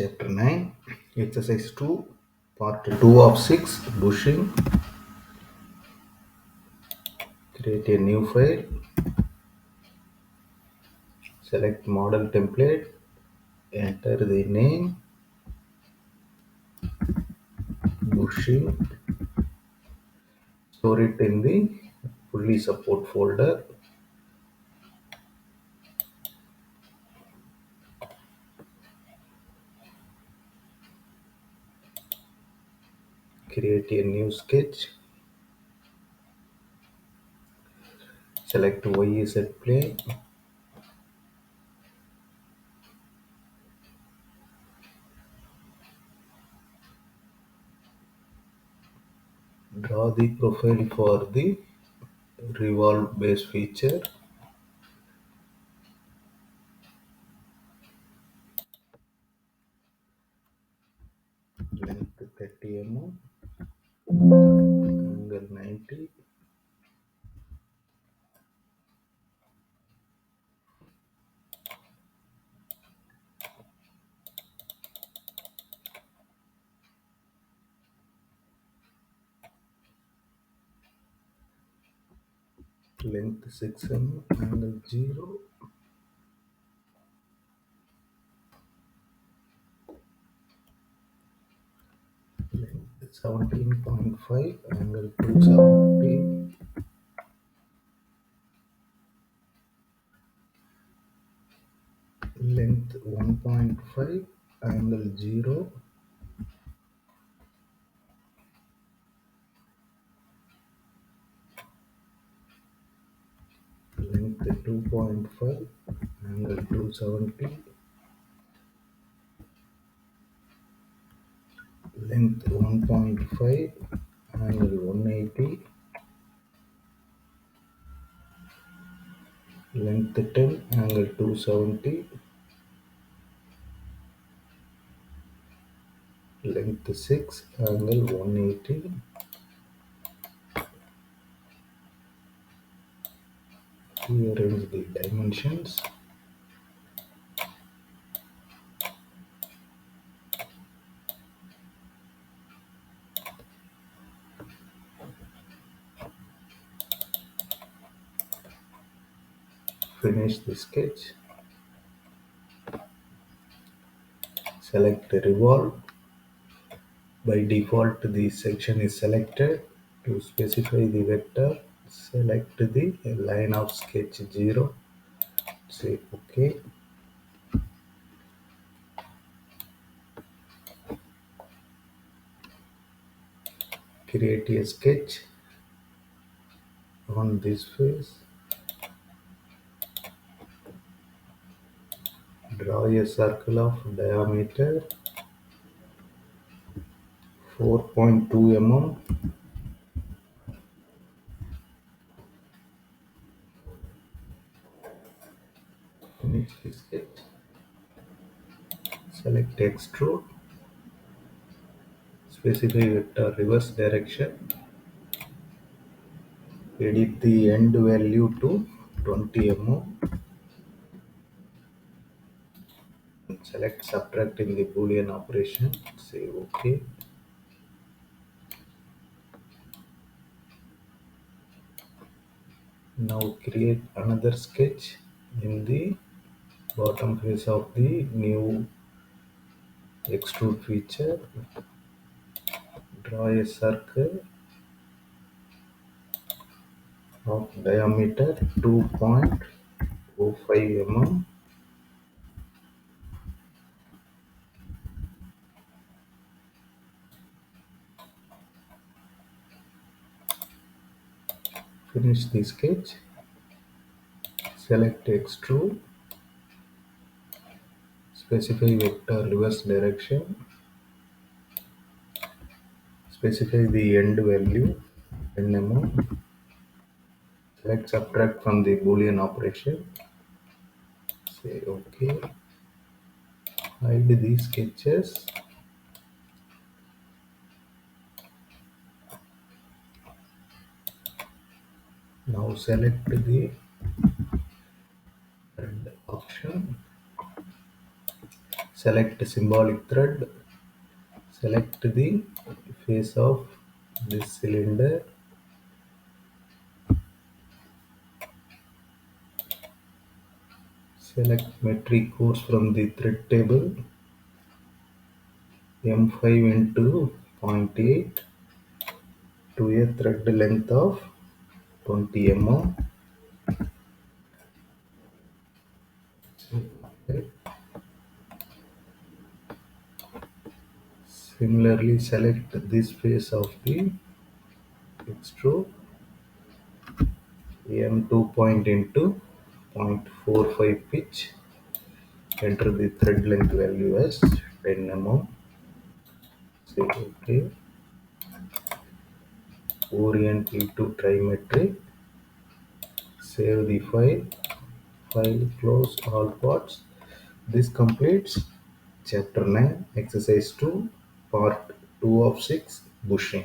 Chapter 9, Exercise 2, Part 2 of 6, Bushing. Create a new file. Select model template. Enter the name, Bushing. Store it in the fully support folder. Create a new sketch. Select YZ plane. Draw the profile for the revolve base feature. Length 30 mm, angle 90, length 6 mm, angle 0, length 17.5, angle 270, length 1.5, angle 0, length 2.5, angle 270, length 1.5, angle 180, length 10, angle 270, length 6, angle 180. Rearrange the dimensions. Finish the sketch. Select revolve. By default, the section is selected. To specify the vector, select the line of sketch 0. Say OK. Create a sketch on this face. Draw a circle of diameter 4.2 mm. Finish the sketch. Select extrude. Specify vector reverse direction. Edit the end value to 20 mm. Select subtract in the Boolean operation. Say OK. Now create another sketch in the bottom face of the new extrude feature. Draw a circle of diameter 2.05 mm. Finish the sketch. Select extrude. Specify vector reverse direction. Specify the end value 10 mm. Select subtract from the Boolean operation. Say OK. Hide these sketches. Now select the red option. Select symbolic thread. Select the face of this cylinder. Select metric course from the thread table. M5 into 0.8 to a thread length of 20 mm. Similarly, select this face of the extrude. M2 point into 0.45 pitch. Enter the thread length value as 10 mm. Say OK. Orient it to trimetry. Save the file. Close all parts. This completes chapter 9, exercise 2, part 2 of 6, bushing.